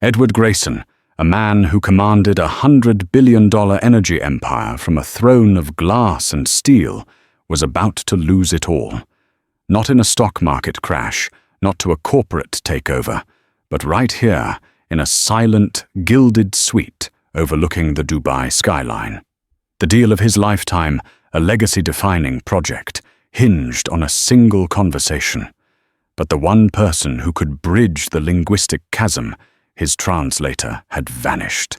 Edward Grayson, a man who commanded $100 billion energy empire from a throne of glass and steel, was about to lose it all. Not in a stock market crash, not to a corporate takeover, but right here in a silent, gilded suite overlooking the Dubai skyline. The deal of his lifetime, a legacy-defining project, hinged on a single conversation. But the one person who could bridge the linguistic chasm, his translator, had vanished.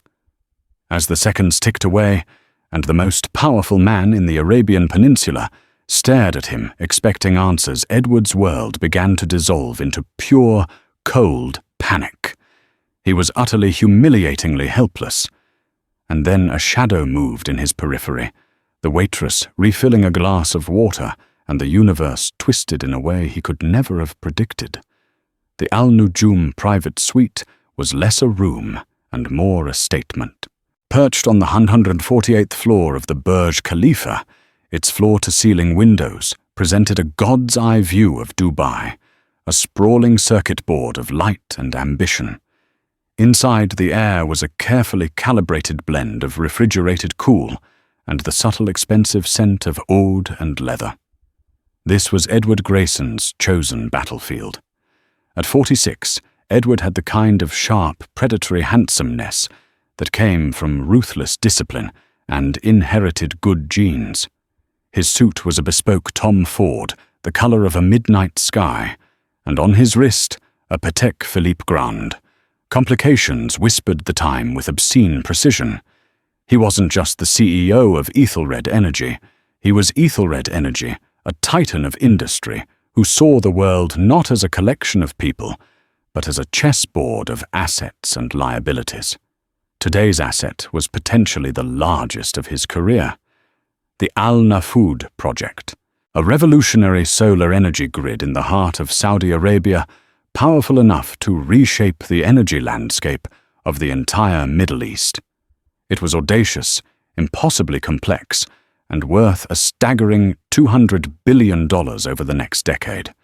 As the seconds ticked away, and the most powerful man in the Arabian Peninsula stared at him, expecting answers, Edward's world began to dissolve into pure, cold panic. He was utterly humiliatingly helpless. And then a shadow moved in his periphery, the waitress refilling a glass of water, and the universe twisted in a way he could never have predicted. The Al-Nujum private suite was less a room and more a statement. Perched on the 148th floor of the Burj Khalifa, its floor-to-ceiling windows presented a god's-eye view of Dubai, a sprawling circuit board of light and ambition. Inside, the air was a carefully calibrated blend of refrigerated cool and the subtle expensive scent of oud and leather. This was Edward Grayson's chosen battlefield. At 46, Edward had the kind of sharp, predatory handsomeness that came from ruthless discipline and inherited good genes. His suit was a bespoke Tom Ford, the color of a midnight sky, and on his wrist, a Patek Philippe Grande. Complications whispered the time with obscene precision. He wasn't just the CEO of Ethelred Energy. He was Ethelred Energy, a titan of industry who saw the world not as a collection of people, but as a chessboard of assets and liabilities. Today's asset was potentially the largest of his career. The Al-Nafud project, a revolutionary solar energy grid in the heart of Saudi Arabia, powerful enough to reshape the energy landscape of the entire Middle East. It was audacious, impossibly complex, and worth a staggering $200 billion over the next decade.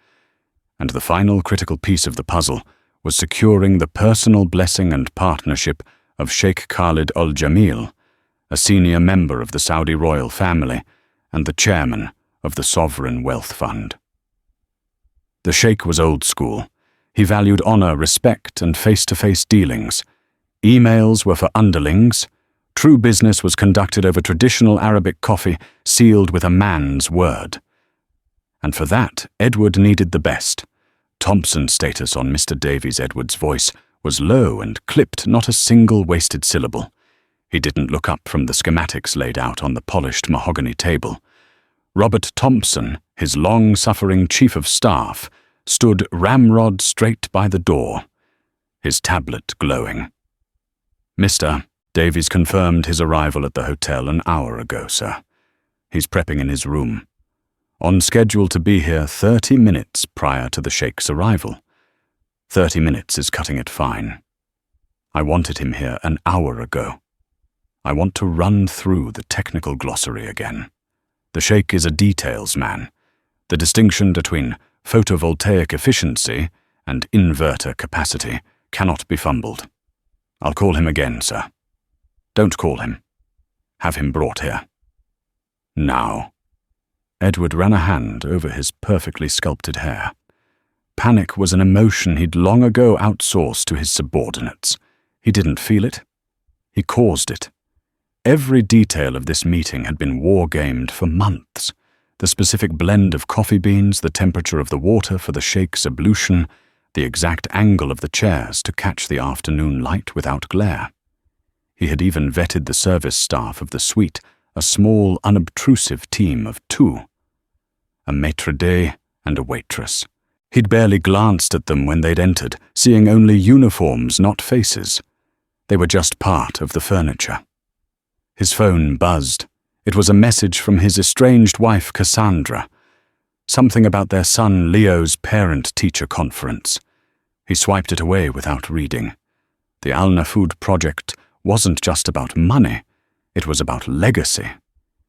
And the final critical piece of the puzzle was securing the personal blessing and partnership of Sheikh Khalid Al Jamil, a senior member of the Saudi royal family and the chairman of the Sovereign Wealth Fund. The Sheikh was old school. He valued honor, respect, and face-to-face dealings. Emails were for underlings. True business was conducted over traditional Arabic coffee, sealed with a man's word. And for that, Edward needed the best. Thompson's status on Mr. Davies Edward's voice was low and clipped not a single wasted syllable. He didn't look up from the schematics laid out on the polished mahogany table. Robert Thompson, his long-suffering chief of staff, stood ramrod straight by the door, his tablet glowing. "Mr." Davies confirmed his arrival at the hotel an hour ago, sir. He's prepping in his room. On schedule to be here 30 minutes prior to the Sheikh's arrival. 30 minutes is cutting it fine. I wanted him here an hour ago. I want to run through the technical glossary again. The Sheikh is a details man. The distinction between photovoltaic efficiency and inverter capacity cannot be fumbled. I'll call him again, sir. Don't call him. Have him brought here. Now." Edward ran a hand over his perfectly sculpted hair. Panic was an emotion he'd long ago outsourced to his subordinates. He didn't feel it. He caused it. Every detail of this meeting had been war-gamed for months. The specific blend of coffee beans, the temperature of the water for the Sheikh's ablution, the exact angle of the chairs to catch the afternoon light without glare. He had even vetted the service staff of the suite, a small, unobtrusive team of 2. A maitre d' and a waitress. He'd barely glanced at them when they'd entered, seeing only uniforms, not faces. They were just part of the furniture. His phone buzzed. It was a message from his estranged wife, Cassandra. Something about their son Leo's parent-teacher conference. He swiped it away without reading. The Al-Nafud project wasn't just about money. It was about legacy.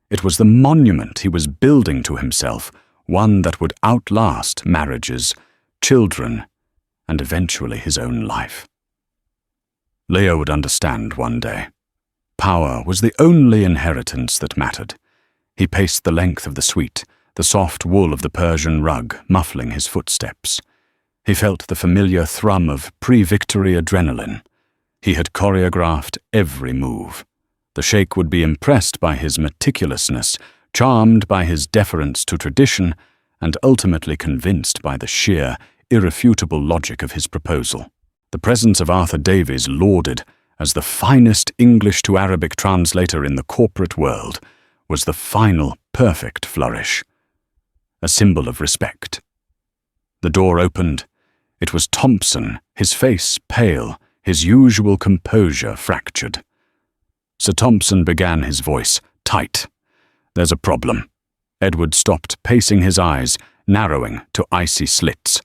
It was the monument he was building to himself, one that would outlast marriages, children, and eventually his own life. Leo would understand one day. Power was the only inheritance that mattered. He paced the length of the suite, the soft wool of the Persian rug muffling his footsteps. He felt the familiar thrum of pre-victory adrenaline. He had choreographed every move. The sheikh would be impressed by his meticulousness, charmed by his deference to tradition, and ultimately convinced by the sheer, irrefutable logic of his proposal. The presence of Arthur Davies, lauded as the finest English-to-Arabic translator in the corporate world, was the final, perfect flourish. A symbol of respect. The door opened. It was Thompson, his face pale, his usual composure fractured. Sir Thompson began, his voice tight. "There's a problem." Edward stopped, pacing, his eyes narrowing to icy slits.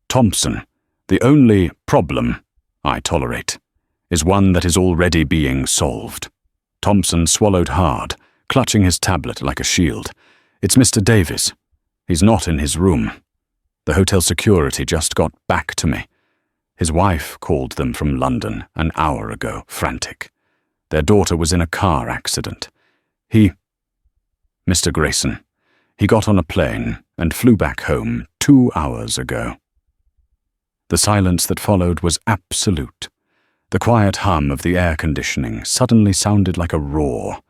"Thompson, the only problem I tolerate is one that is already being solved." Thompson swallowed hard, clutching his tablet like a shield. "It's Mr. Davies. He's not in his room. The hotel security just got back to me. His wife called them from London an hour ago, frantic. Their daughter was in a car accident. Mr. Grayson, he got on a plane and flew back home 2 hours ago." The silence that followed was absolute. The quiet hum of the air conditioning suddenly sounded like a roar.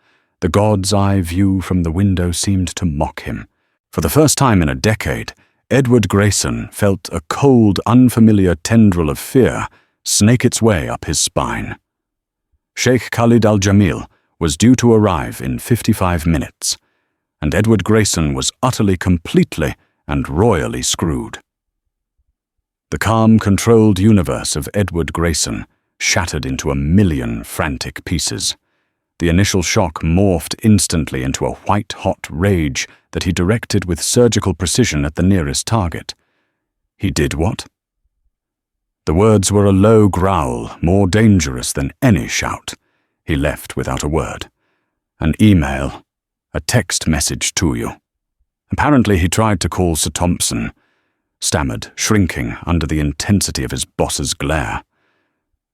The god's eye view from the window seemed to mock him. For the first time in a decade, Edward Grayson felt a cold, unfamiliar tendril of fear snake its way up his spine. Sheikh Khalid al-Jamil was due to arrive in 55 minutes, and Edward Grayson was utterly, completely, and royally screwed. The calm, controlled universe of Edward Grayson shattered into a million frantic pieces. The initial shock morphed instantly into a white-hot rage that he directed with surgical precision at the nearest target. He did what? The words were a low growl, more dangerous than any shout. He left without a word. An email, a text message to you. Apparently he tried to call Sir Thompson, stammered, shrinking under the intensity of his boss's glare.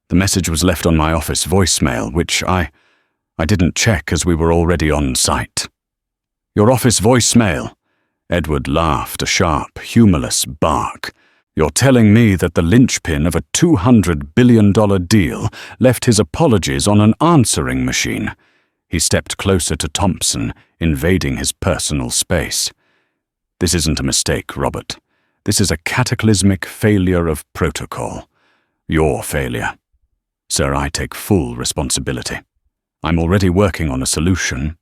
The message was left on my office voicemail, which I didn't check as we were already on site. "Your office voicemail?" Edward laughed, a sharp, humorless bark. "You're telling me that the linchpin of a $200 billion deal left his apologies on an answering machine?" He stepped closer to Thompson, invading his personal space. "This isn't a mistake, Robert. This is a cataclysmic failure of protocol. Your failure. Sir, I take full responsibility. I'm already working on a solution."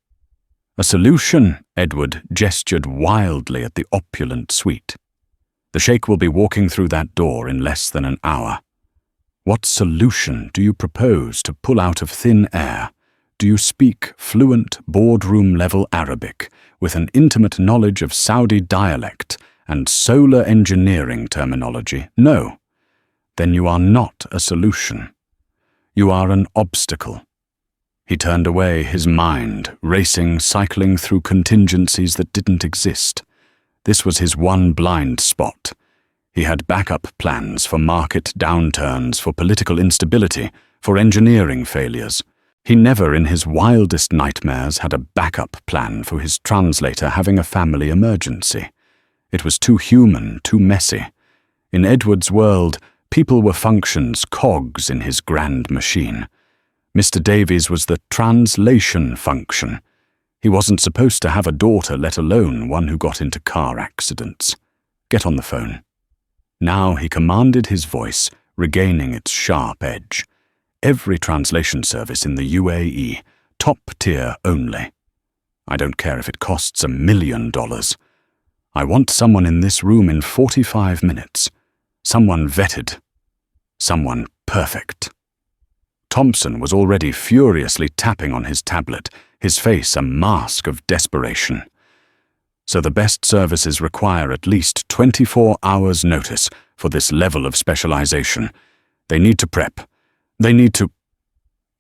"A solution?" Edward gestured wildly at the opulent suite. "The sheikh will be walking through that door in less than an hour. What solution do you propose to pull out of thin air? Do you speak fluent boardroom-level Arabic with an intimate knowledge of Saudi dialect and solar engineering terminology? No. Then you are not a solution. You are an obstacle." He turned away, his mind racing, cycling through contingencies that didn't exist. This was his one blind spot. He had backup plans for market downturns, for political instability, for engineering failures. He never in his wildest nightmares had a backup plan for his translator having a family emergency. It was too human, too messy. In Edward's world, people were functions, cogs in his grand machine. Mr. Davies was the translation function. He wasn't supposed to have a daughter, let alone one who got into car accidents. "Get on the phone." Now he commanded his voice, regaining its sharp edge. "Every translation service in the UAE, top tier only. I don't care if it costs $1 million. I want someone in this room in 45 minutes. Someone vetted. Someone perfect." Thompson was already furiously tapping on his tablet, his face a mask of desperation. "So the best services require at least 24 hours' notice for this level of specialization. They need to prep. They need to—"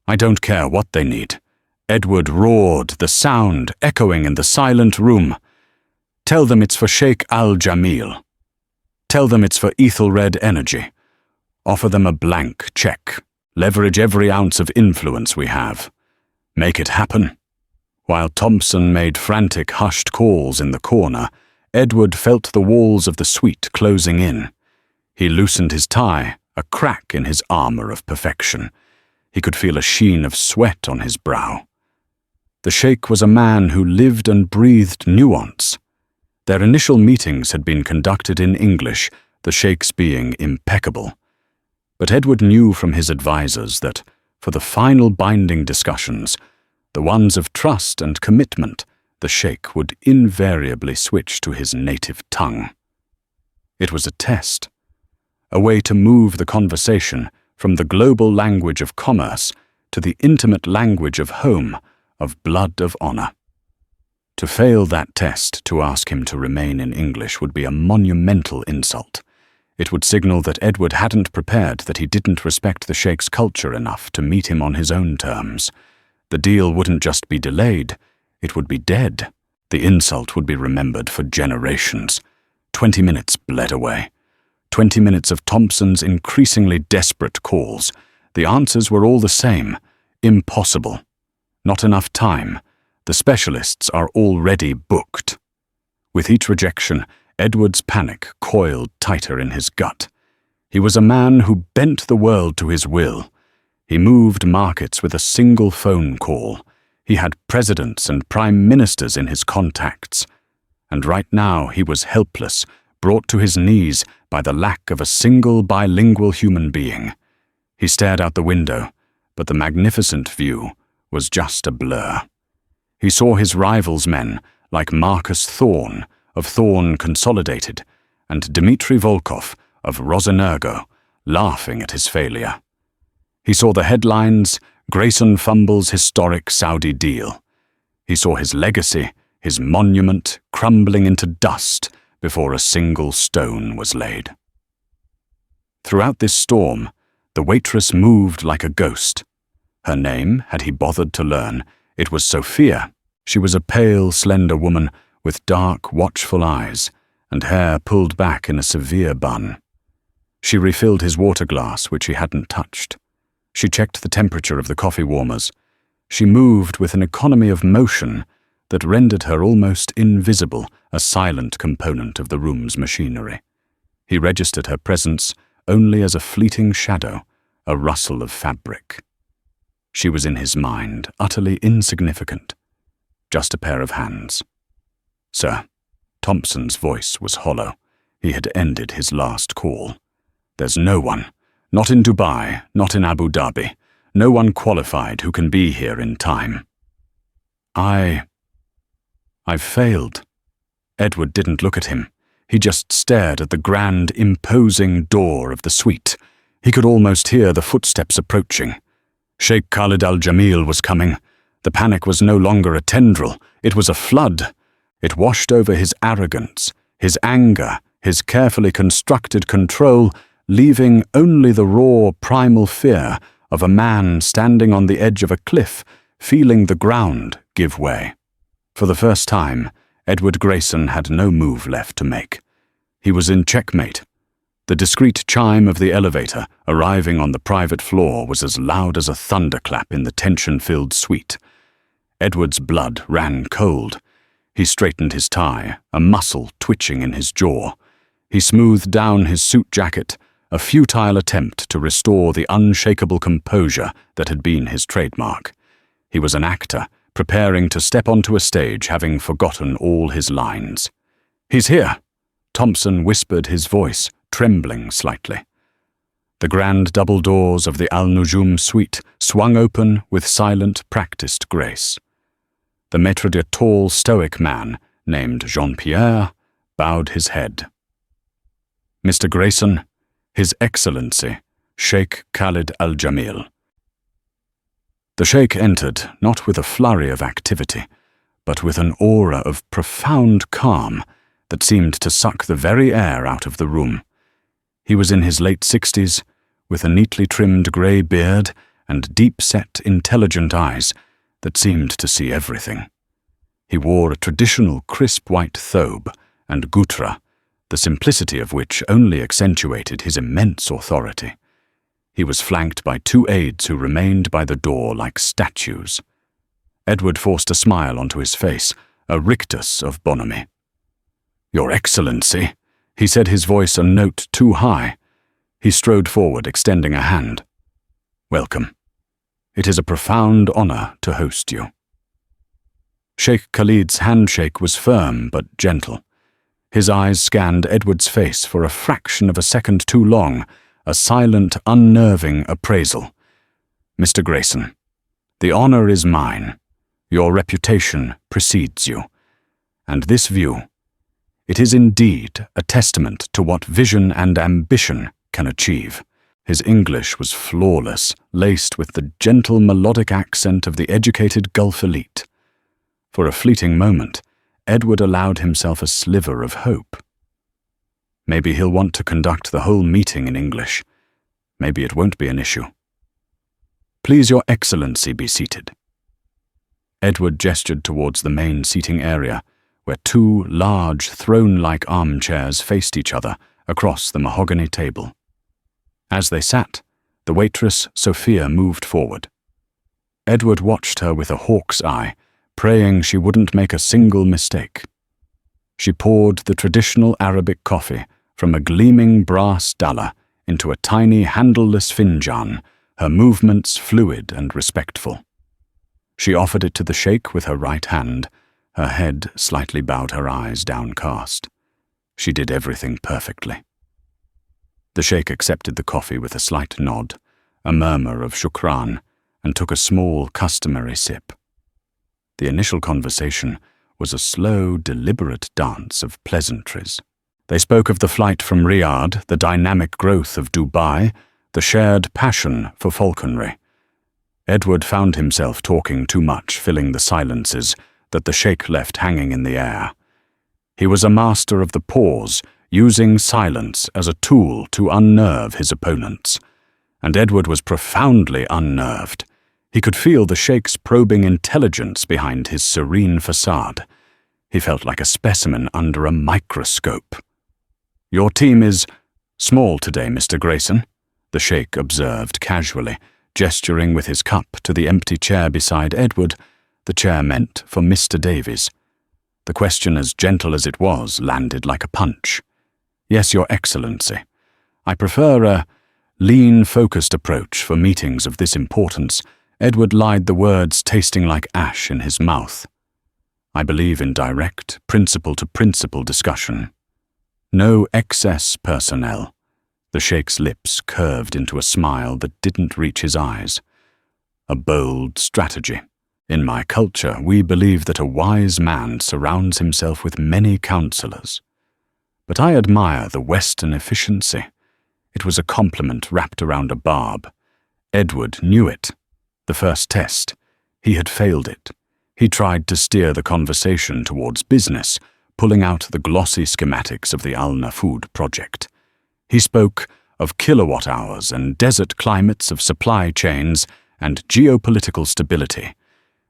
"I don't care what they need." Edward roared, the sound echoing in the silent room. "Tell them it's for Sheikh al-Jamil. Tell them it's for Ethelred Energy. Offer them a blank check." Leverage every ounce of influence we have. Make it happen." While Thompson made frantic, hushed calls in the corner, Edward felt the walls of the suite closing in. He loosened his tie, a crack in his armor of perfection. He could feel a sheen of sweat on his brow. The sheikh was a man who lived and breathed nuance. Their initial meetings had been conducted in English, the sheikh's being impeccable. But Edward knew from his advisors that, for the final binding discussions, the ones of trust and commitment, the sheikh would invariably switch to his native tongue. It was a test, a way to move the conversation from the global language of commerce to the intimate language of home, of blood of honor. To fail that test, to ask him to remain in English, would be a monumental insult. It would signal that Edward hadn't prepared, that he didn't respect the sheikh's culture enough to meet him on his own terms. The deal wouldn't just be delayed, it would be dead. The insult would be remembered for generations. 20 minutes bled away. 20 minutes of Thompson's increasingly desperate calls. The answers were all the same. Impossible. Not enough time. The specialists are already booked. With each rejection, Edward's panic coiled tighter in his gut. He was a man who bent the world to his will. He moved markets with a single phone call. He had presidents and prime ministers in his contacts. And right now he was helpless, brought to his knees by the lack of a single bilingual human being. He stared out the window, but the magnificent view was just a blur. He saw his rivals' men, like Marcus Thorne, of Thorne Consolidated, and Dmitry Volkov, of Rosenergo, laughing at his failure. He saw the headlines, "Grayson fumbles historic Saudi deal." He saw his legacy, his monument, crumbling into dust before a single stone was laid. Throughout this storm, the waitress moved like a ghost. Her name, had he bothered to learn, it was Sophia. She was a pale, slender woman with dark, watchful eyes and hair pulled back in a severe bun. She refilled his water glass, which he hadn't touched. She checked the temperature of the coffee warmers. She moved with an economy of motion that rendered her almost invisible, a silent component of the room's machinery. He registered her presence only as a fleeting shadow, a rustle of fabric. She was in his mind, utterly insignificant. Just a pair of hands. "Sir." Thompson's voice was hollow. He had ended his last call. "There's no one. Not in Dubai, not in Abu Dhabi. No one qualified who can be here in time." I've failed." Edward didn't look at him. He just stared at the grand, imposing door of the suite. He could almost hear the footsteps approaching. Sheikh Khalid al-Jamil was coming. The panic was no longer a tendril. It was a flood. It washed over his arrogance, his anger, his carefully constructed control, leaving only the raw, primal fear of a man standing on the edge of a cliff, feeling the ground give way. For the first time, Edward Grayson had no move left to make. He was in checkmate. The discreet chime of the elevator arriving on the private floor was as loud as a thunderclap in the tension-filled suite. Edward's blood ran cold. He straightened his tie, a muscle twitching in his jaw. He smoothed down his suit jacket, a futile attempt to restore the unshakable composure that had been his trademark. He was an actor, preparing to step onto a stage, having forgotten all his lines. "He's here," Thompson whispered, his voice trembling slightly. The grand double doors of the Al-Nujum suite swung open with silent, practiced grace. The maître d', tall, stoic man, named Jean-Pierre, bowed his head. "Mr. Grayson, His Excellency, Sheikh Khalid al-Jamil." The sheikh entered, not with a flurry of activity, but with an aura of profound calm that seemed to suck the very air out of the room. He was in his late 60s, with a neatly trimmed grey beard and deep-set, intelligent eyes that seemed to see everything. He wore a traditional crisp white thobe and gutra, the simplicity of which only accentuated his immense authority. He was flanked by 2 aides who remained by the door like statues. Edward forced a smile onto his face, a rictus of bonhomie. "Your Excellency," he said, his voice a note too high. He strode forward, extending a hand. "Welcome. It is a profound honor to host you." Sheikh Khalid's handshake was firm but gentle. His eyes scanned Edward's face for a fraction of a second too long, a silent, unnerving appraisal. "Mr. Grayson, the honor is mine. Your reputation precedes you. And this view, it is indeed a testament to what vision and ambition can achieve." His English was flawless, laced with the gentle melodic accent of the educated Gulf elite. For a fleeting moment, Edward allowed himself a sliver of hope. Maybe he'll want to conduct the whole meeting in English. Maybe it won't be an issue. "Please, Your Excellency, be seated." Edward gestured towards the main seating area, where 2 large, throne-like armchairs faced each other across the mahogany table. As they sat, the waitress, Sophia, moved forward. Edward watched her with a hawk's eye, praying she wouldn't make a single mistake. She poured the traditional Arabic coffee from a gleaming brass dalla into a tiny handleless finjan, her movements fluid and respectful. She offered it to the sheikh with her right hand, her head slightly bowed, her eyes downcast. She did everything perfectly. The sheikh accepted the coffee with a slight nod, a murmur of shukran, and took a small, customary sip. The initial conversation was a slow, deliberate dance of pleasantries. They spoke of the flight from Riyadh, the dynamic growth of Dubai, the shared passion for falconry. Edward found himself talking too much, filling the silences that the sheikh left hanging in the air. He was a master of the pause, using silence as a tool to unnerve his opponents. And Edward was profoundly unnerved. He could feel the sheikh's probing intelligence behind his serene facade. He felt like a specimen under a microscope. "Your team is small today, Mr. Grayson," the sheikh observed casually, gesturing with his cup to the empty chair beside Edward, the chair meant for Mr. Davies. The question, as gentle as it was, landed like a punch. "Yes, Your Excellency. I prefer a lean, focused approach for meetings of this importance." Edward lied, the words tasting like ash in his mouth. "I believe in direct, principle-to-principle discussion. No excess personnel." The sheikh's lips curved into a smile that didn't reach his eyes. "A bold strategy. In my culture, we believe that a wise man surrounds himself with many counselors. But I admire the Western efficiency. It was a compliment wrapped around a barb. Edward knew it. The first test, he had failed it. He tried to steer the conversation towards business, pulling out the glossy schematics of the Al Nafud project. He spoke of kilowatt hours and desert climates, of supply chains and geopolitical stability.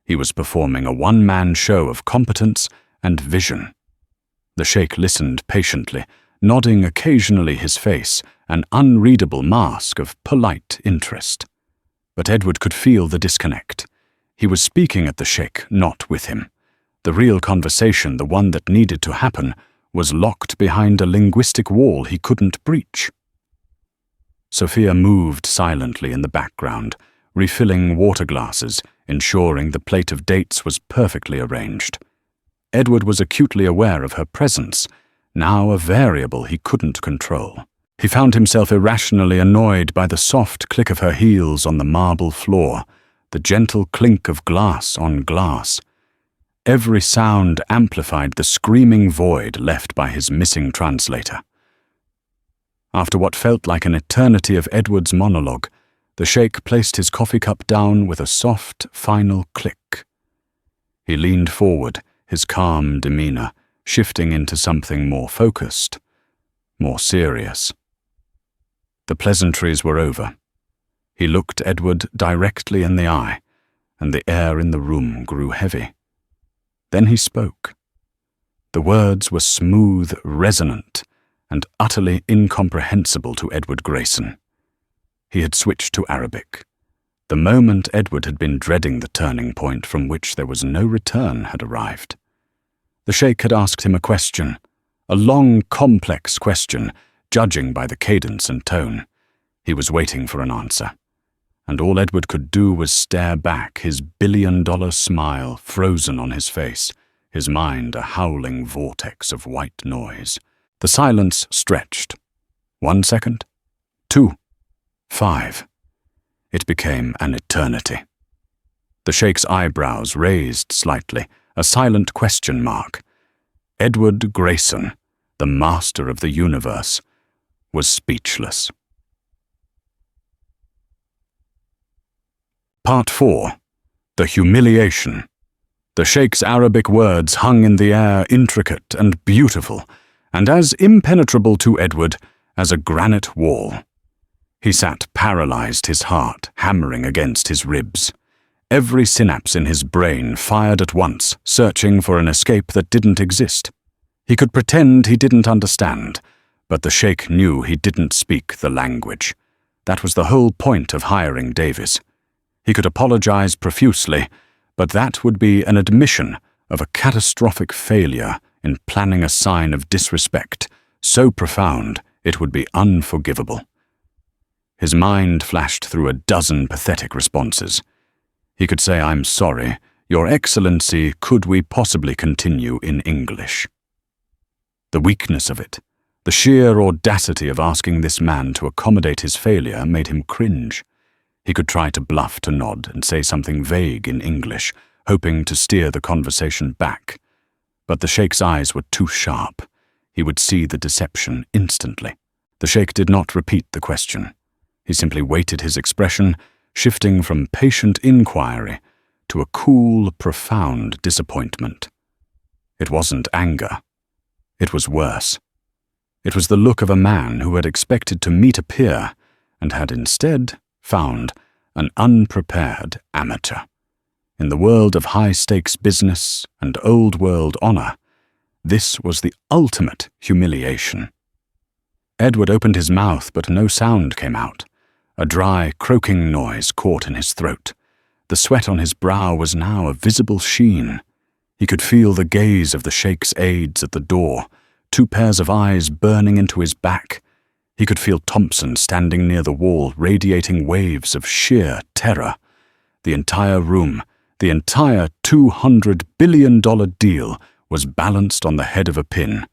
He was performing a one-man show of competence and vision. The sheikh listened patiently, nodding occasionally, his face an unreadable mask of polite interest. But Edward could feel the disconnect. He was speaking at the sheikh, not with him. The real conversation, the one that needed to happen, was locked behind a linguistic wall he couldn't breach. Sophia moved silently in the background, refilling water glasses, ensuring the plate of dates was perfectly arranged. Edward was acutely aware of her presence, now a variable he couldn't control. He found himself irrationally annoyed by the soft click of her heels on the marble floor, the gentle clink of glass on glass. Every sound amplified the screaming void left by his missing translator. After what felt like an eternity of Edward's monologue, the sheikh placed his coffee cup down with a soft, final click. He leaned forward, his calm demeanor shifting into something more focused, more serious. The pleasantries were over. He looked Edward directly in the eye, and the air in the room grew heavy. Then he spoke. The words were smooth, resonant, and utterly incomprehensible to Edward Grayson. He had switched to Arabic. The moment Edward had been dreading the turning point from which there was no return had arrived. The sheikh had asked him a question, a long, complex question, judging by the cadence and tone. He was waiting for an answer, and all Edward could do was stare back, his billion-dollar smile frozen on his face, his mind a howling vortex of white noise. The silence stretched. 1 second, 2, 5. It became an eternity. The sheikh's eyebrows raised slightly, a silent question mark. Edward Grayson, the master of the universe, was speechless. Part 4. The Humiliation. The sheikh's Arabic words hung in the air, intricate and beautiful, and as impenetrable to Edward as a granite wall. He sat paralyzed, his heart hammering against his ribs. Every synapse in his brain fired at once, searching for an escape that didn't exist. He could pretend he didn't understand, but the sheikh knew he didn't speak the language. That was the whole point of hiring Davies. He could apologize profusely, but that would be an admission of a catastrophic failure in planning a sign of disrespect, so profound it would be unforgivable. His mind flashed through a dozen pathetic responses. He could say, "I'm sorry, Your Excellency, could we possibly continue in English?" The weakness of it, the sheer audacity of asking this man to accommodate his failure made him cringe. He could try to bluff to nod and say something vague in English, hoping to steer the conversation back. But the sheikh's eyes were too sharp. He would see the deception instantly. The sheikh did not repeat the question. He simply waited his expression, shifting from patient inquiry to a cool, profound disappointment. It wasn't anger. It was worse. It was the look of a man who had expected to meet a peer and had instead found an unprepared amateur. In the world of high-stakes business and old-world honor, this was the ultimate humiliation. Edward opened his mouth, but no sound came out. A dry, croaking noise caught in his throat. The sweat on his brow was now a visible sheen. He could feel the gaze of the sheikh's aides at the door, 2 pairs of eyes burning into his back. He could feel Thompson standing near the wall, radiating waves of sheer terror. The entire room, the entire $200 billion deal was balanced on the head of a pin,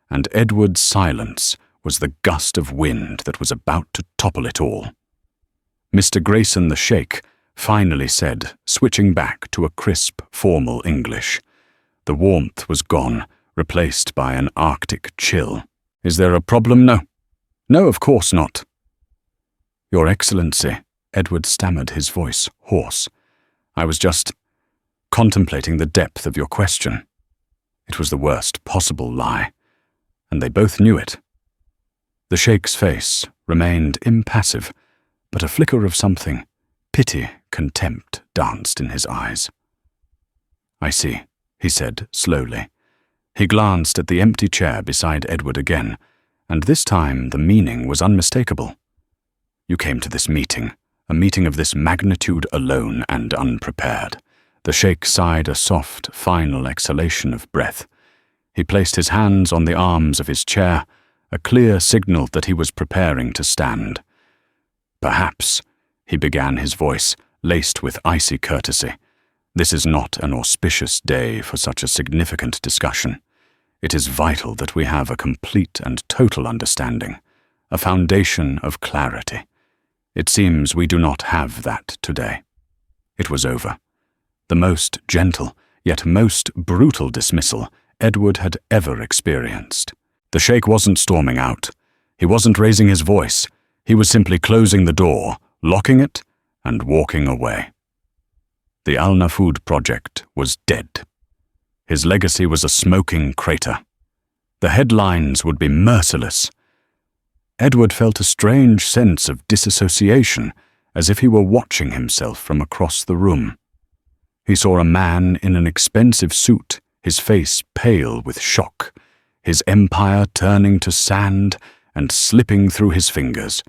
and Edward's silence was the gust of wind that was about to topple it all. Mr. Grayson the sheikh finally said, switching back to a crisp, formal English. The warmth was gone, replaced by an Arctic chill. "Is there a problem? No. No, of course not." "Your Excellency," Edward stammered, his voice hoarse. "I was just contemplating the depth of your question." It was the worst possible lie, and they both knew it. The sheikh's face remained impassive, but a flicker of something, pity, contempt, danced in his eyes. "I see," he said slowly. He glanced at the empty chair beside Edward again, and this time the meaning was unmistakable. "You came to this meeting, a meeting of this magnitude alone and unprepared." The sheikh sighed a soft, final exhalation of breath. He placed his hands on the arms of his chair, a clear signal that he was preparing to stand. "Perhaps," he began, his voice laced with icy courtesy, "this is not an auspicious day for such a significant discussion. It is vital that we have a complete and total understanding, a foundation of clarity. It seems we do not have that today." It was over. The most gentle, yet most brutal dismissal Edward had ever experienced. The sheikh wasn't storming out. He wasn't raising his voice. He was simply closing the door, locking it, and walking away. The Al Nafud project was dead. His legacy was a smoking crater. The headlines would be merciless. Edward felt a strange sense of disassociation, as if he were watching himself from across the room. He saw a man in an expensive suit, his face pale with shock, his empire turning to sand and slipping through his fingers.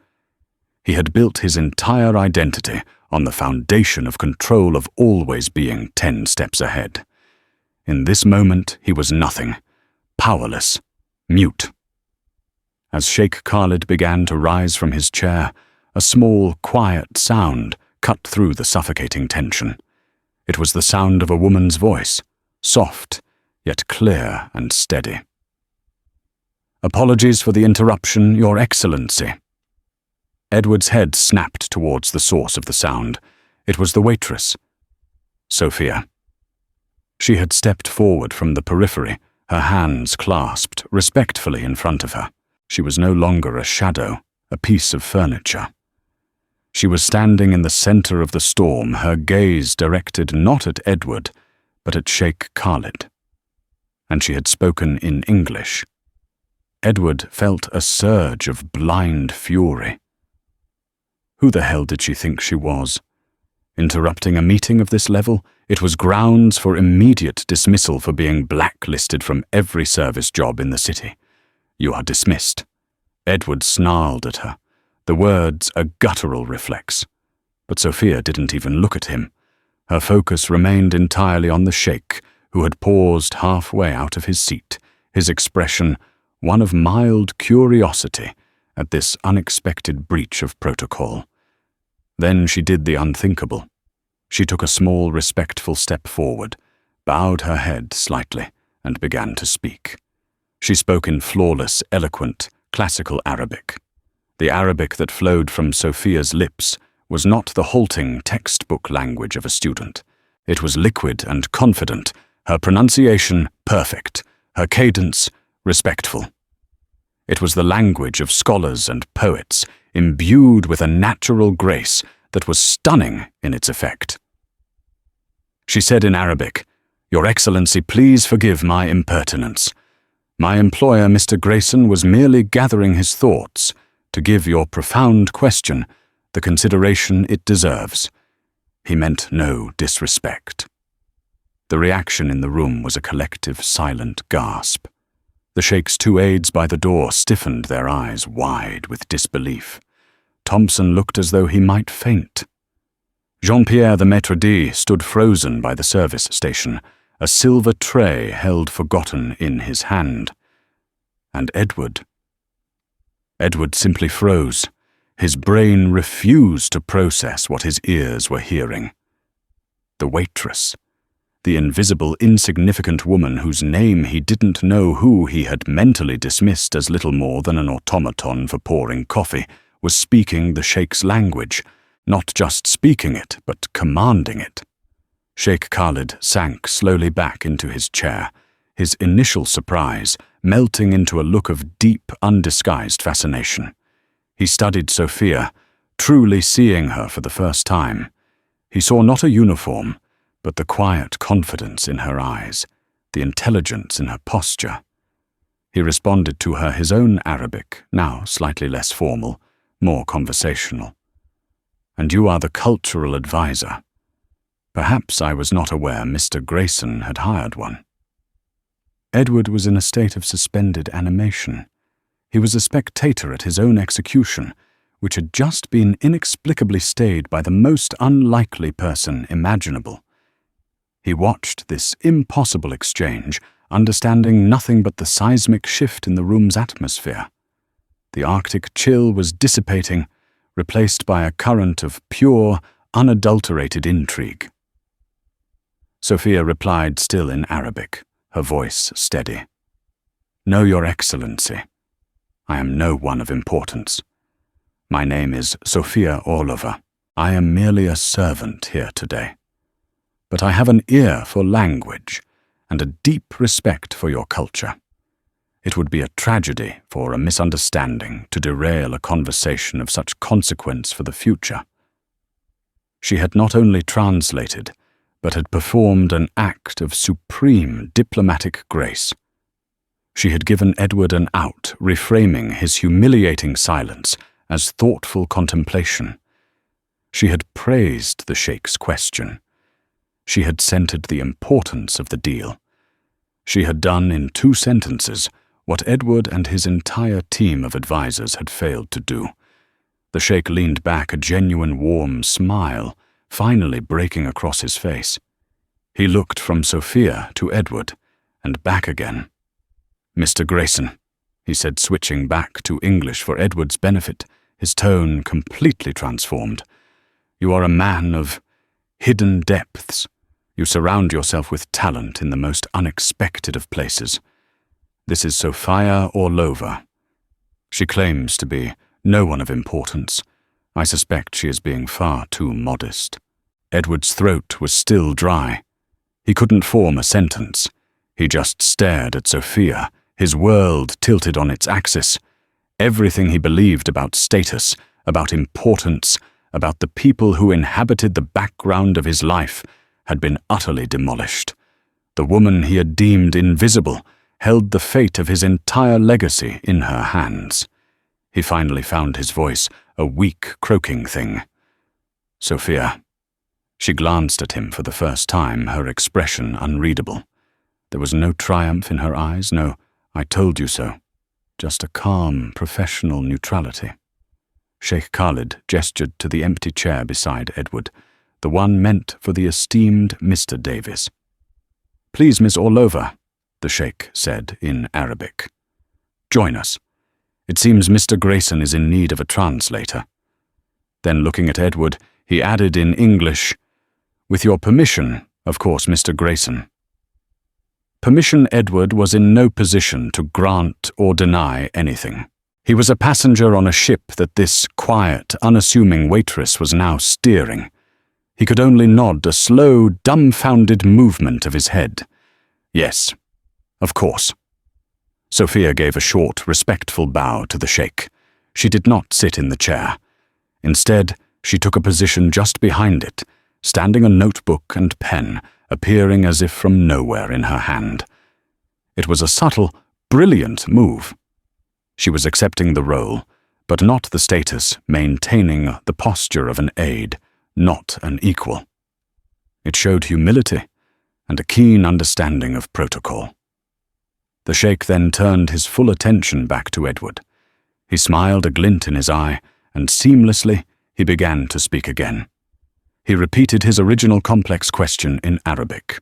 He had built his entire identity on the foundation of control, of always being 10 steps ahead. In this moment, he was nothing, powerless, mute. As Sheikh Khalid began to rise from his chair, a small, quiet sound cut through the suffocating tension. It was the sound of a woman's voice, soft, yet clear and steady. "Apologies for the interruption, Your Excellency." Edward's head snapped towards the source of the sound. It was the waitress, Sophia. She had stepped forward from the periphery, her hands clasped respectfully in front of her. She was no longer a shadow, a piece of furniture. She was standing in the center of the storm, her gaze directed not at Edward, but at Sheikh Khalid. And she had spoken in English. Edward felt a surge of blind fury. Who the hell did she think she was? Interrupting a meeting of this level, it was grounds for immediate dismissal for being blacklisted from every service job in the city. "You are dismissed." Edward snarled at her, the words a guttural reflex. But Sophia didn't even look at him. Her focus remained entirely on the sheikh, who had paused halfway out of his seat, his expression one of mild curiosity at this unexpected breach of protocol. Then she did the unthinkable. She took a small, respectful step forward, bowed her head slightly, and began to speak. She spoke in flawless, eloquent, classical Arabic. The Arabic that flowed from Sophia's lips was not the halting textbook language of a student. It was liquid and confident, her pronunciation perfect, her cadence respectful. It was the language of scholars and poets, imbued with a natural grace that was stunning in its effect. She said in Arabic, "Your Excellency, please forgive my impertinence. My employer, Mr. Grayson, was merely gathering his thoughts to give your profound question the consideration it deserves. He meant no disrespect." The reaction in the room was a collective, silent gasp. The sheikh's 2 aides by the door stiffened their eyes wide with disbelief. Thompson looked as though he might faint. Jean-Pierre the maître d' stood frozen by the service station, a silver tray held forgotten in his hand. And Edward simply froze. His brain refused to process what his ears were hearing. The waitress. The invisible, insignificant woman whose name he didn't know, who he had mentally dismissed as little more than an automaton for pouring coffee, was speaking the sheikh's language, not just speaking it, but commanding it. Sheikh Khalid sank slowly back into his chair, his initial surprise melting into a look of deep, undisguised fascination. He studied Sophia, truly seeing her for the first time. He saw not a uniform, but the quiet confidence in her eyes, the intelligence in her posture. He responded to her his own Arabic, now slightly less formal, more conversational. "And you are the cultural advisor. Perhaps I was not aware Mr. Grayson had hired one." Edward was in a state of suspended animation. He was a spectator at his own execution, which had just been inexplicably stayed by the most unlikely person imaginable. He watched this impossible exchange, understanding nothing but the seismic shift in the room's atmosphere. The Arctic chill was dissipating, replaced by a current of pure, unadulterated intrigue. Sophia replied still in Arabic, her voice steady. "No, Your Excellency. I am no one of importance. My name is Sophia Orlova. I am merely a servant here today. But I have an ear for language and a deep respect for your culture. It would be a tragedy for a misunderstanding to derail a conversation of such consequence for the future." She had not only translated, but had performed an act of supreme diplomatic grace. She had given Edward an out, reframing his humiliating silence as thoughtful contemplation. She had praised the sheikh's question. She had centered the importance of the deal. She had done in 2 sentences what Edward and his entire team of advisors had failed to do. The sheikh leaned back, a genuine warm smile finally breaking across his face. He looked from Sophia to Edward, and back again. "Mr. Grayson," he said, switching back to English for Edward's benefit, his tone completely transformed. "You are a man of hidden depths. You surround yourself with talent in the most unexpected of places. This is Sophia Orlova. She claims to be no one of importance. I suspect she is being far too modest." Edward's throat was still dry. He couldn't form a sentence. He just stared at Sophia, his world tilted on its axis. Everything he believed about status, about importance, about the people who inhabited the background of his life had been utterly demolished. The woman he had deemed invisible held the fate of his entire legacy in her hands. He finally found his voice, a weak, croaking thing. "Sophia." She glanced at him for the first time, her expression unreadable. There was no triumph in her eyes, no "I told you so," just a calm, professional neutrality. Sheikh Khalid gestured to the empty chair beside Edward, the one meant for the esteemed Mr. Davis. "Please, Miss Orlova," the sheikh said in Arabic. "Join us. It seems Mr. Grayson is in need of a translator." Then, looking at Edward, he added in English, "With your permission, of course, Mr. Grayson." Permission Edward was in no position to grant or deny anything. He was a passenger on a ship that this quiet, unassuming waitress was now steering. He could only nod a slow, dumbfounded movement of his head. "Yes, of course." Sophia gave a short, respectful bow to the sheikh. She did not sit in the chair. Instead, she took a position just behind it, standing a notebook and pen, appearing as if from nowhere in her hand. It was a subtle, brilliant move. She was accepting the role, but not the status, maintaining the posture of an aide, not an equal. It showed humility and a keen understanding of protocol. The sheikh then turned his full attention back to Edward. He smiled, a glint in his eye, and seamlessly he began to speak again. He repeated his original complex question in Arabic.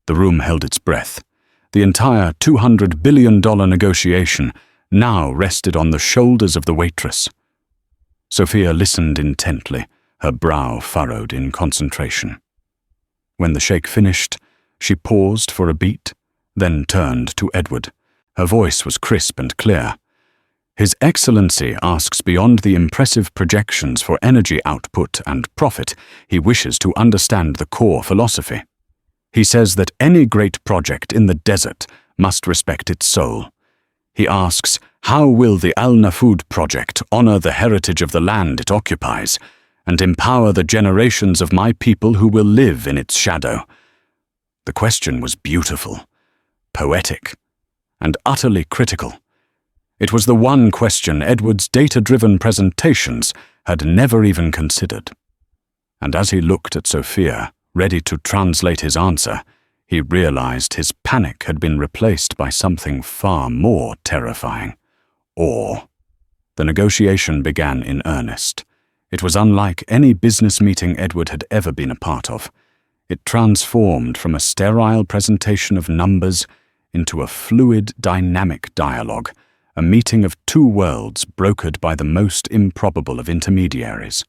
The room held its breath. The entire $200 billion negotiation now rested on the shoulders of the waitress. Sophia listened intently, her brow furrowed in concentration. When the sheikh finished, she paused for a beat, then turned to Edward. Her voice was crisp and clear. "His Excellency asks beyond the impressive projections for energy output and profit. He wishes to understand the core philosophy. He says that any great project in the desert must respect its soul. He asks, how will the Al Nafud project honor the heritage of the land it occupies and empower the generations of my people who will live in its shadow?" The question was beautiful, poetic, and utterly critical. It was the one question Edward's data-driven presentations had never even considered. And as he looked at Sophia, ready to translate his answer, he realized his panic had been replaced by something far more terrifying: awe. The negotiation began in earnest. It was unlike any business meeting Edward had ever been a part of. It transformed from a sterile presentation of numbers into a fluid, dynamic dialogue, a meeting of two worlds brokered by the most improbable of intermediaries.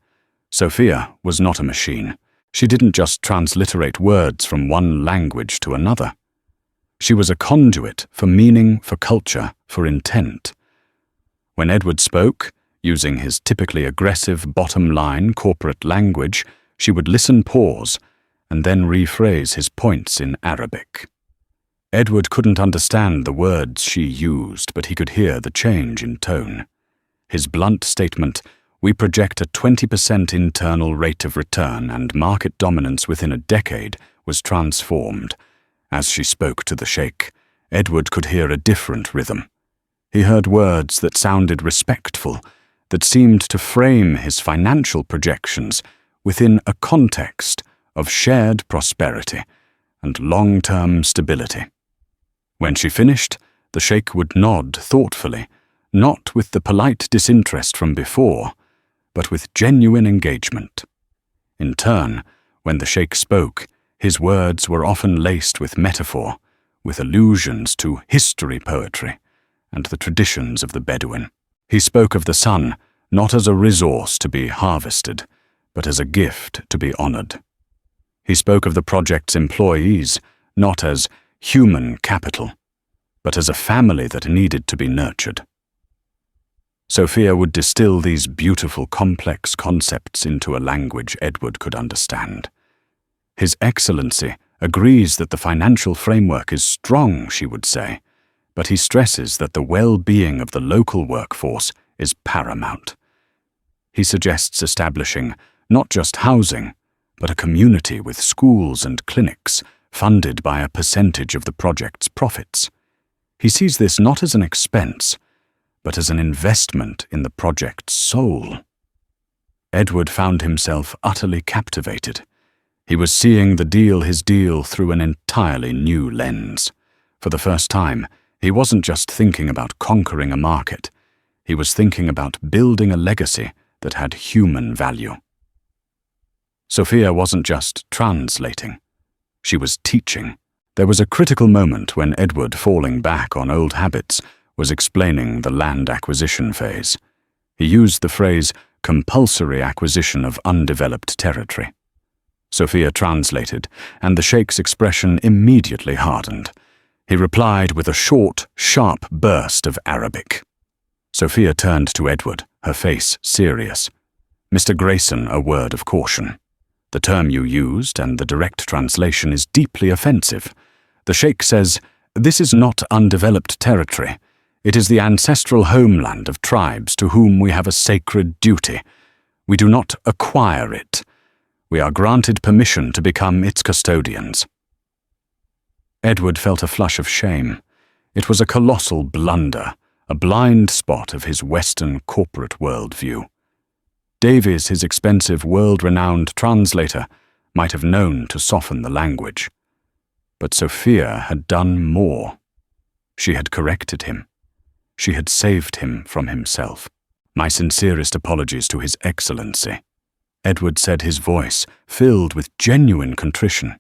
Sophia was not a machine. She didn't just transliterate words from one language to another. She was a conduit for meaning, for culture, for intent. When Edward spoke, using his typically aggressive bottom-line corporate language, she would listen, pause, and then rephrase his points in Arabic. Edward couldn't understand the words she used, but he could hear the change in tone. His blunt statement, "We project a 20% internal rate of return and market dominance within a decade," was transformed. As she spoke to the sheikh, Edward could hear a different rhythm. He heard words that sounded respectful, that seemed to frame his financial projections within a context of shared prosperity and long-term stability. When she finished, the sheikh would nod thoughtfully, not with the polite disinterest from before, but with genuine engagement. In turn, when the sheikh spoke, his words were often laced with metaphor, with allusions to history poetry and the traditions of the Bedouin. He spoke of the sun not as a resource to be harvested, but as a gift to be honored. He spoke of the project's employees not as human capital, but as a family that needed to be nurtured. Sophia would distill these beautiful, complex concepts into a language Edward could understand. His Excellency agrees that the financial framework is strong, she would say, but he stresses that the well-being of the local workforce is paramount. He suggests establishing not just housing, but a community with schools and clinics funded by a percentage of the project's profits. He sees this not as an expense, but as an investment in the project's soul. Edward found himself utterly captivated. He was seeing his deal through an entirely new lens. For the first time, he wasn't just thinking about conquering a market. He was thinking about building a legacy that had human value. Sophia wasn't just translating. She was teaching. There was a critical moment when Edward, falling back on old habits, was explaining the land acquisition phase. He used the phrase compulsory acquisition of undeveloped territory. Sophia translated, and the sheikh's expression immediately hardened. He replied with a short, sharp burst of Arabic. Sophia turned to Edward, her face serious. "Mr. Grayson, a word of caution. The term you used and the direct translation is deeply offensive. The sheikh says, this is not undeveloped territory. It is the ancestral homeland of tribes to whom we have a sacred duty. We do not acquire it. We are granted permission to become its custodians." Edward felt a flush of shame. It was a colossal blunder, a blind spot of his Western corporate worldview. Davies, his expensive, world-renowned translator, might have known to soften the language. But Sophia had done more. She had corrected him. She had saved him from himself. "My sincerest apologies to His Excellency," Edward said, his voice filled with genuine contrition.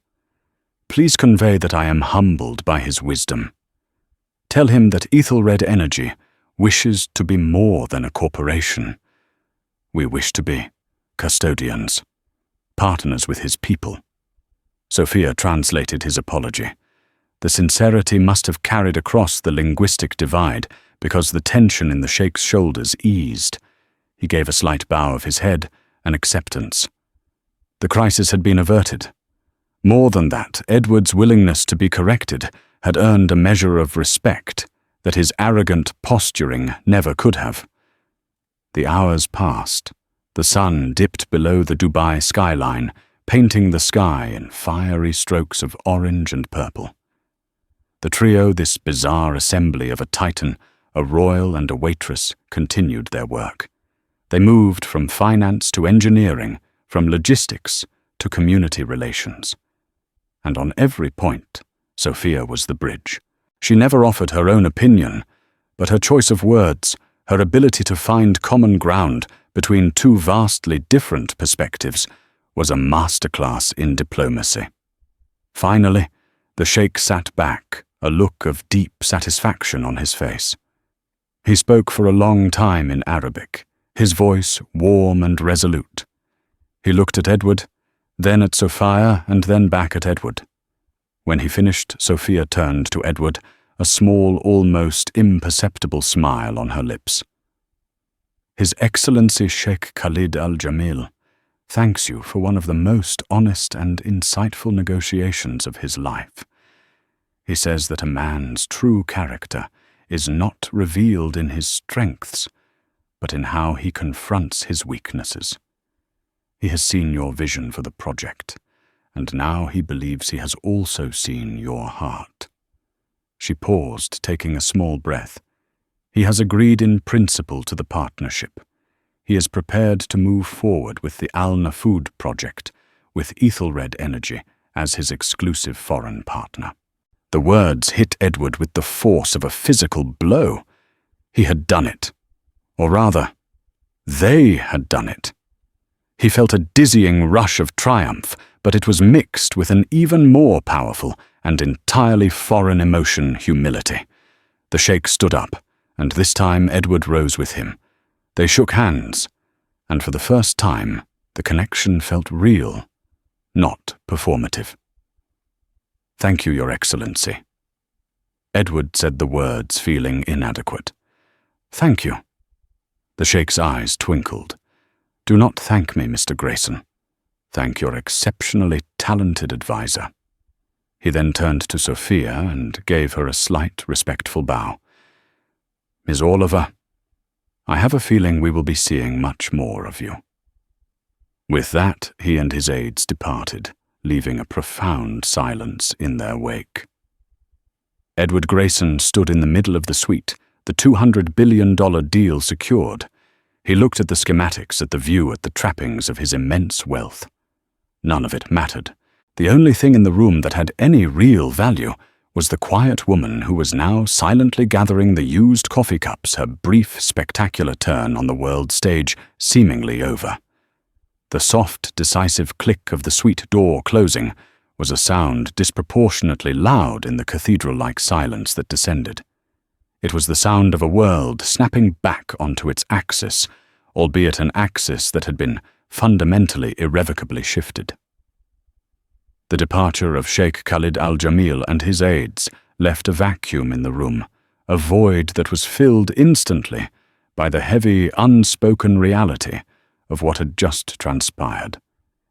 "Please convey that I am humbled by his wisdom. Tell him that Ethelred Energy wishes to be more than a corporation. We wish to be custodians, partners with his people." Sophia translated his apology. The sincerity must have carried across the linguistic divide because the tension in the sheikh's shoulders eased. He gave a slight bow of his head, an acceptance. The crisis had been averted. More than that, Edward's willingness to be corrected had earned a measure of respect that his arrogant posturing never could have. The hours passed. The sun dipped below the Dubai skyline, painting the sky in fiery strokes of orange and purple. The trio, this bizarre assembly of a titan, a royal and a waitress, continued their work. They moved from finance to engineering, from logistics to community relations. And on every point, Sophia was the bridge. She never offered her own opinion, but her choice of words, her ability to find common ground between two vastly different perspectives, was a masterclass in diplomacy. Finally, the sheikh sat back, a look of deep satisfaction on his face. He spoke for a long time in Arabic, his voice warm and resolute. He looked at Edward, then at Sophia, and then back at Edward. When he finished, Sophia turned to Edward, a small, almost imperceptible smile on her lips. "His Excellency Sheikh Khalid al-Jamil thanks you for one of the most honest and insightful negotiations of his life. He says that a man's true character is not revealed in his strengths, but in how he confronts his weaknesses. He has seen your vision for the project, and now he believes he has also seen your heart." She paused, taking a small breath. "He has agreed in principle to the partnership. He is prepared to move forward with the Al Nafud project, with Ethelred Energy as his exclusive foreign partner." The words hit Edward with the force of a physical blow. He had done it. Or rather, They had done it. He felt a dizzying rush of triumph, but it was mixed with an even more powerful and entirely foreign emotion, humility. The sheikh stood up, and this time Edward rose with him. They shook hands, and for the first time, the connection felt real, not performative. "Thank you, Your Excellency." Edward said the words, feeling inadequate. "Thank you." The sheikh's eyes twinkled. "Do not thank me, Mr. Grayson. Thank your exceptionally talented advisor." He then turned to Sophia and gave her a slight, respectful bow. "Miss Oliver, I have a feeling we will be seeing much more of you." With that, he and his aides departed, leaving a profound silence in their wake. Edward Grayson stood in the middle of the suite, the $200 billion deal secured. He looked at the schematics, at the view, at the trappings of his immense wealth. None of it mattered. The only thing in the room that had any real value was the quiet woman who was now silently gathering the used coffee cups, her brief, spectacular turn on the world stage seemingly over. The soft, decisive click of the suite door closing was a sound disproportionately loud in the cathedral-like silence that descended. It was the sound of a world snapping back onto its axis, albeit an axis that had been fundamentally, irrevocably shifted. The departure of Sheikh Khalid al-Jamil and his aides left a vacuum in the room, a void that was filled instantly by the heavy, unspoken reality of what had just transpired.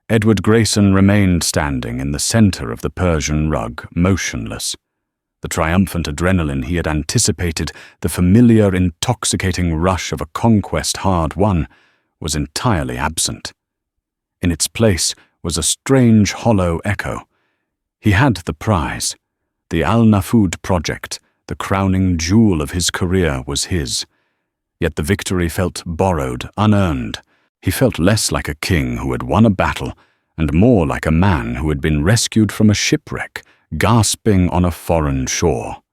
Edward Grayson remained standing in the center of the Persian rug, motionless. The triumphant adrenaline he had anticipated, the familiar, intoxicating rush of a conquest hard won, was entirely absent. In its place was a strange, hollow echo. He had the prize. The Al-Nafud project, the crowning jewel of his career, was his. Yet the victory felt borrowed, unearned. He felt less like a king who had won a battle, and more like a man who had been rescued from a shipwreck, gasping on a foreign shore.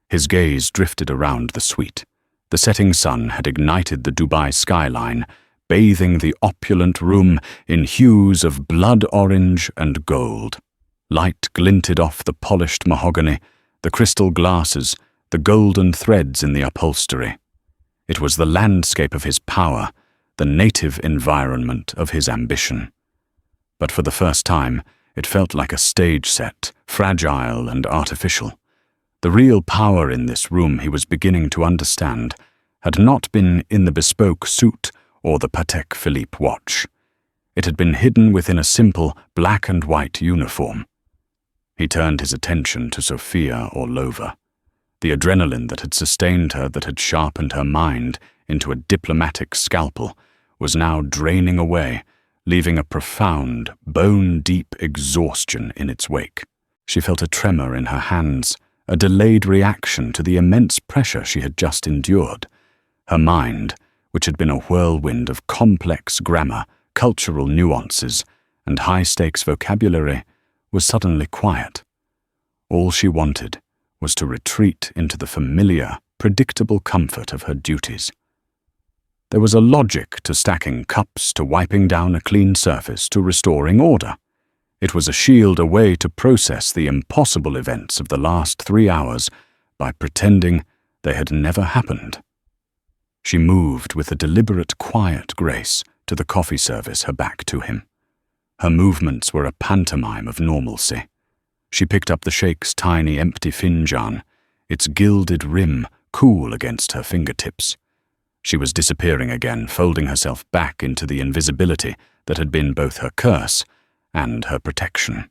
His gaze drifted around the suite. The setting sun had ignited the Dubai skyline, bathing the opulent room in hues of blood orange and gold. Light glinted off the polished mahogany, the crystal glasses, the golden threads in the upholstery. It was the landscape of his power, the native environment of his ambition. But for the first time, it felt like a stage set, fragile and artificial. The real power in this room, he was beginning to understand, had not been in the bespoke suit or the Patek Philippe watch. It had been hidden within a simple black and white uniform. He turned his attention to Sophia Orlova. The adrenaline that had sustained her, that had sharpened her mind into a diplomatic scalpel, was now draining away, leaving a profound, bone-deep exhaustion in its wake. She felt a tremor in her hands, a delayed reaction to the immense pressure she had just endured. Her mind, which had been a whirlwind of complex grammar, cultural nuances, and high-stakes vocabulary, was suddenly quiet. All she wanted was to retreat into the familiar, predictable comfort of her duties. There was a logic to stacking cups, to wiping down a clean surface, to restoring order. It was a shield, a way to process the impossible events of the last 3 hours by pretending they had never happened. She moved with a deliberate, quiet grace to the coffee service, her back to him. Her movements were a pantomime of normalcy. She picked up the sheikh's tiny, empty finjan, its gilded rim cool against her fingertips. She was disappearing again, folding herself back into the invisibility that had been both her curse and her protection.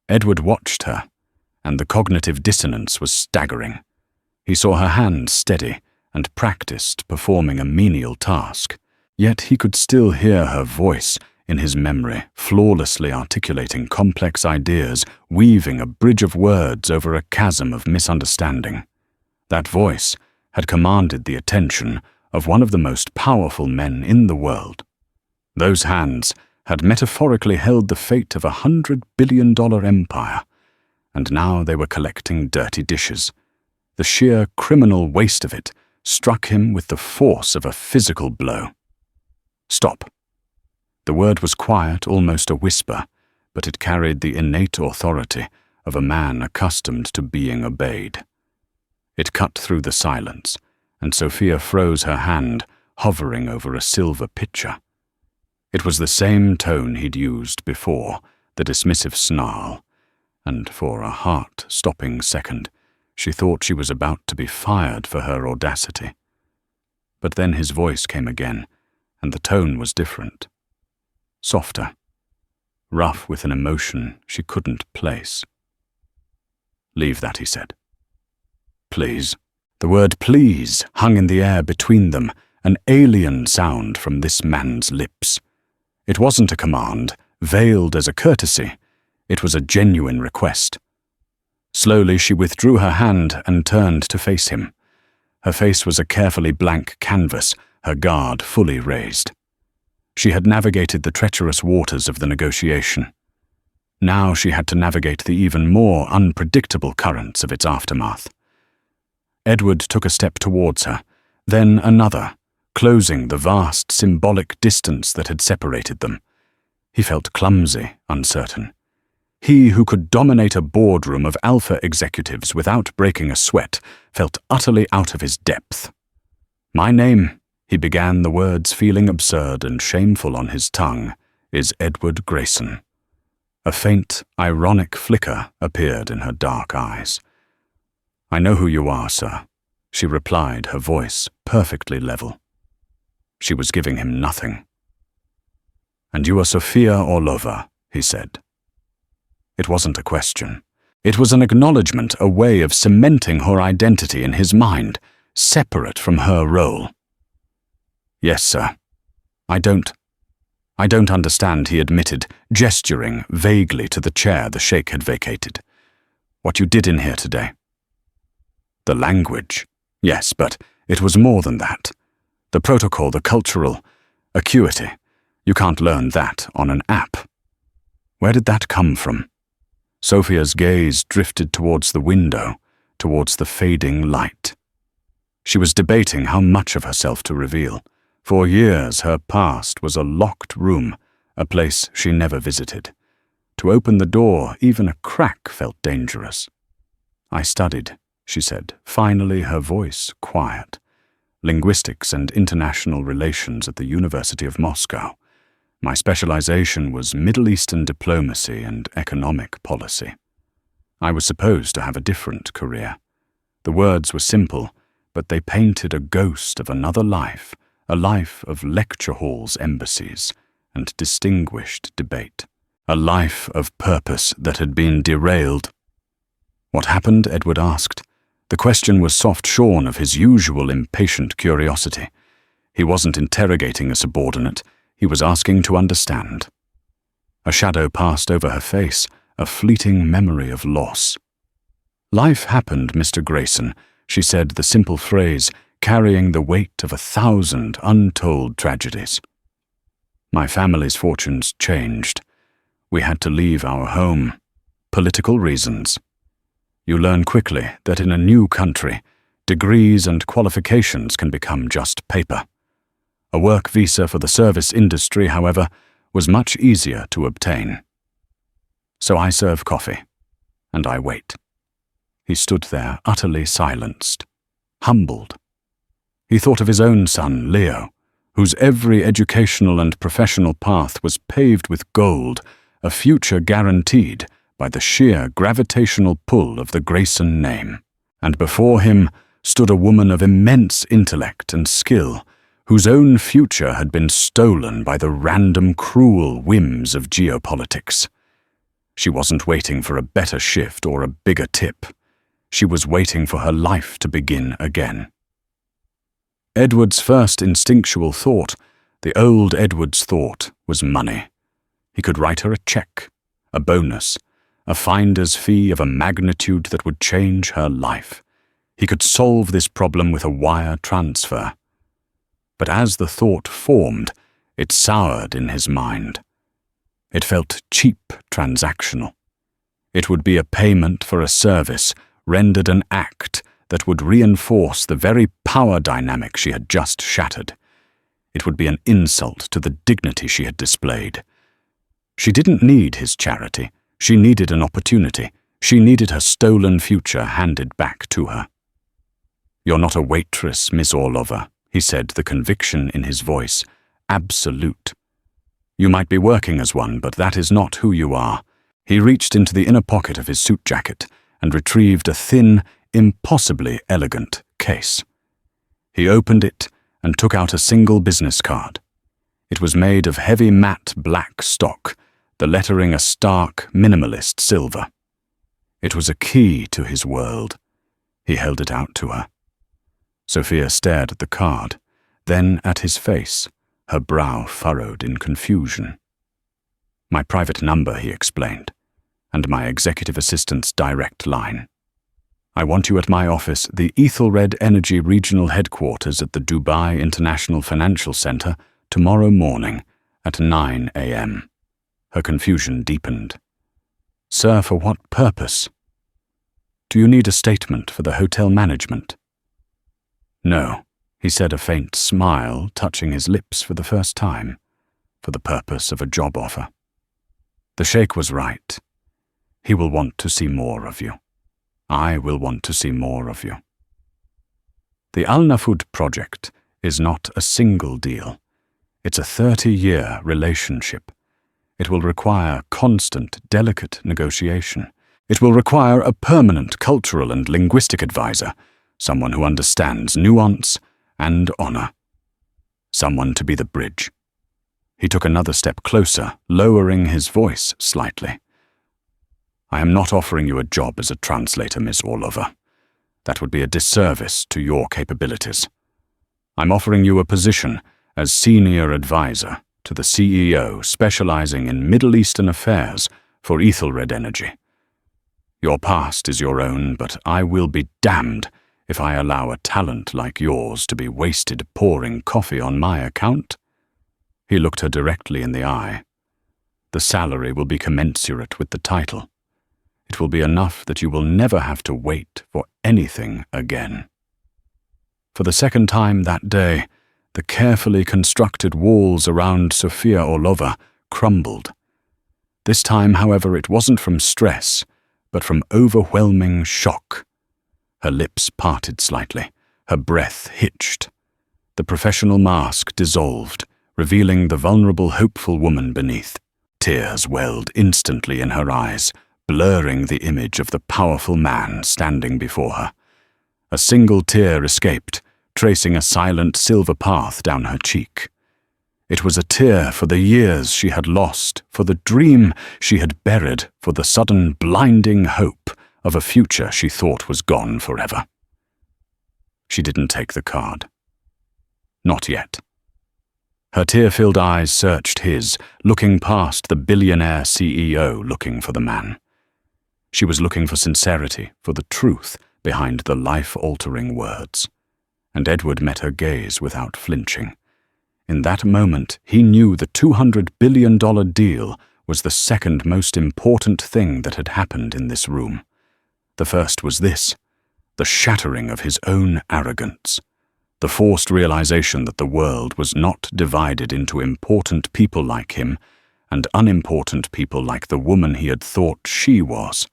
Edward watched her, and the cognitive dissonance was staggering. He saw her hands steady and practiced performing a menial task, yet he could still hear her voice in his memory, flawlessly articulating complex ideas, weaving a bridge of words over a chasm of misunderstanding. That voice had commanded the attention of one of the most powerful men in the world. Those hands had metaphorically held the fate of $100 billion empire, and now they were collecting dirty dishes. The sheer criminal waste of it struck him with the force of a physical blow. "Stop." The word was quiet, almost a whisper, but it carried the innate authority of a man accustomed to being obeyed. It cut through the silence, and Sophia froze her hand, hovering over a silver pitcher. It was the same tone he'd used before, the dismissive snarl, and for a heart-stopping second, she thought she was about to be fired for her audacity. But then his voice came again, and the tone was different. Softer, rough with an emotion she couldn't place. "Leave that," he said. "Please." The word "please" hung in the air between them, an alien sound from this man's lips. It wasn't a command, veiled as a courtesy. It was a genuine request. Slowly she withdrew her hand and turned to face him. Her face was a carefully blank canvas, her guard fully raised. She had navigated the treacherous waters of the negotiation. Now she had to navigate the even more unpredictable currents of its aftermath. Edward took a step towards her, then another, closing the vast symbolic distance that had separated them. He felt clumsy, uncertain. He who could dominate a boardroom of alpha executives without breaking a sweat felt utterly out of his depth. "My name," he began, the words feeling absurd and shameful on his tongue, "is Edward Grayson." A faint, ironic flicker appeared in her dark eyes. "I know who you are, sir," she replied, her voice perfectly level. She was giving him nothing. "And you are Sophia Orlova," he said. It wasn't a question. It was an acknowledgement, a way of cementing her identity in his mind, separate from her role. "Yes, sir. I don't understand," he admitted, gesturing vaguely to the chair the sheikh had vacated. "What you did in here today." The language. Yes, but it was more than that. The protocol, the cultural acuity. You can't learn that on an app. Where did that come from? Sophia's gaze drifted towards the window, towards the fading light. She was debating how much of herself to reveal. For years her past was a locked room, a place she never visited. To open the door, even a crack felt dangerous. "I studied," she said, finally her voice quiet. "Linguistics and international relations at the University of Moscow. My specialization was Middle Eastern diplomacy and economic policy. I was supposed to have a different career. The words were simple, but they painted a ghost of another life, a life of lecture halls, embassies, and distinguished debate. A life of purpose that had been derailed." "What happened?" Edward asked. The question was soft-shorn of his usual impatient curiosity. He wasn't interrogating a subordinate. He was asking to understand. A shadow passed over her face, a fleeting memory of loss. "Life happened, Mr. Grayson," she said, the simple phrase carrying the weight of 1,000 untold tragedies. "My family's fortunes changed. We had to leave our home. Political reasons. You learn quickly that in a new country, degrees and qualifications can become just paper. A work visa for the service industry, however, was much easier to obtain. So I serve coffee, and I wait." He stood there, utterly silenced, humbled. He thought of his own son, Leo, whose every educational and professional path was paved with gold, a future guaranteed by the sheer gravitational pull of the Grayson name. And before him stood a woman of immense intellect and skill, whose own future had been stolen by the random, cruel whims of geopolitics. She wasn't waiting for a better shift or a bigger tip. She was waiting for her life to begin again. Edward's first instinctual thought, the old Edward's thought, was money. He could write her a check, a bonus, a finder's fee of a magnitude that would change her life. He could solve this problem with a wire transfer. But as the thought formed, it soured in his mind. It felt cheap, transactional. It would be a payment for a service, rendered an act, that would reinforce the very power dynamic she had just shattered. It would be an insult to the dignity she had displayed. She didn't need his charity. She needed an opportunity. She needed her stolen future handed back to her. "You're not a waitress, Miss Orlova," he said, the conviction in his voice absolute. "You might be working as one, but that is not who you are." He reached into the inner pocket of his suit jacket and retrieved a thin, impossibly elegant case. He opened it and took out a single business card. It was made of heavy matte black stock, the lettering a stark, minimalist silver. It was a key to his world. He held it out to her. Sophia stared at the card, then at his face, her brow furrowed in confusion. "My private number," he explained, "and my executive assistant's direct line. I want you at my office, the Ethelred Energy Regional Headquarters at the Dubai International Financial Center, tomorrow morning at 9 a.m. Her confusion deepened. "Sir, for what purpose? Do you need a statement for the hotel management?" "No," he said, a faint smile touching his lips for the first time, "for the purpose of a job offer. The Sheikh was right. He will want to see more of you. I will want to see more of you." The Al Nafud project is not a single deal. It's a 30-year relationship. It will require constant, delicate negotiation. It will require a permanent cultural and linguistic advisor, someone who understands nuance and honor. Someone to be the bridge. He took another step closer, lowering his voice slightly. "I am not offering you a job as a translator, Miss Orlova. That would be a disservice to your capabilities. I'm offering you a position as senior advisor to the CEO specializing in Middle Eastern affairs for Ethelred Energy. Your past is your own, but I will be damned if I allow a talent like yours to be wasted pouring coffee on my account." He looked her directly in the eye. "The salary will be commensurate with the title. It will be enough that you will never have to wait for anything again." For the second time that day, the carefully constructed walls around Sophia Orlova crumbled. This time, however, it wasn't from stress, but from overwhelming shock. Her lips parted slightly, her breath hitched. The professional mask dissolved, revealing the vulnerable, hopeful woman beneath. Tears welled instantly in her eyes, blurring the image of the powerful man standing before her. A single tear escaped, tracing a silent silver path down her cheek. It was a tear for the years she had lost, for the dream she had buried, for the sudden blinding hope of a future she thought was gone forever. She didn't take the card. Not yet. Her tear-filled eyes searched his, looking past the billionaire CEO looking for the man. She was looking for sincerity, for the truth behind the life-altering words. And Edward met her gaze without flinching. In that moment, he knew the $200 billion deal was the second most important thing that had happened in this room. The first was this, the shattering of his own arrogance, the forced realization that the world was not divided into important people like him and unimportant people like the woman he had thought she was.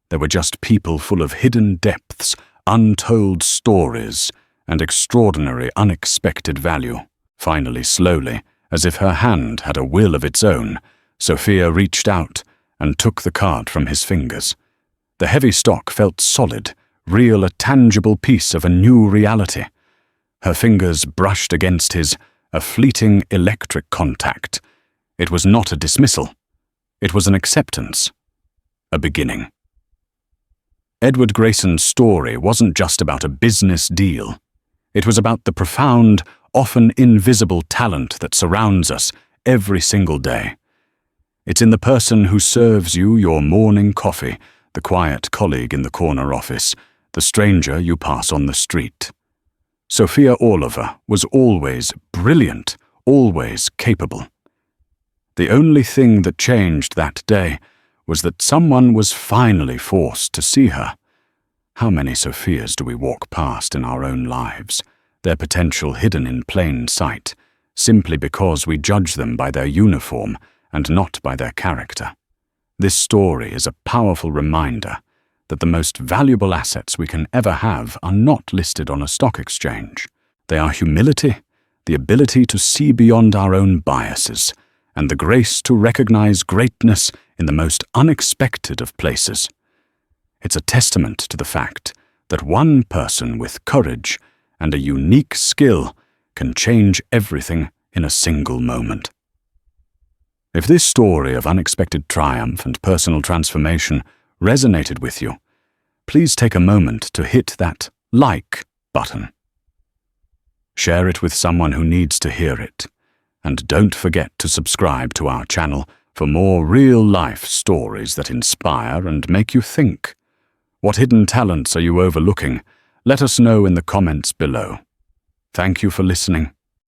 There were just people full of hidden depths, untold stories, and extraordinary, unexpected value. Finally, slowly, as if her hand had a will of its own, Sophia reached out and took the card from his fingers. The heavy stock felt solid, real, a tangible piece of a new reality. Her fingers brushed against his, a fleeting electric contact. It was not a dismissal. It was an acceptance. A beginning. Edward Grayson's story wasn't just about a business deal. It was about the profound, often invisible talent that surrounds us every single day. It's in the person who serves you your morning coffee, the quiet colleague in the corner office, the stranger you pass on the street. Sophia Orlova was always brilliant, always capable. The only thing that changed that day was that someone was finally forced to see her. How many Sophias do we walk past in our own lives, their potential hidden in plain sight, simply because we judge them by their uniform and not by their character? This story is a powerful reminder that the most valuable assets we can ever have are not listed on a stock exchange. They are humility, the ability to see beyond our own biases, and the grace to recognize greatness in the most unexpected of places. It's a testament to the fact that one person with courage and a unique skill can change everything in a single moment. If this story of unexpected triumph and personal transformation resonated with you, please take a moment to hit that like button. Share it with someone who needs to hear it, and don't forget to subscribe to our channel for more real-life stories that inspire and make you think. What hidden talents are you overlooking? Let us know in the comments below. Thank you for listening,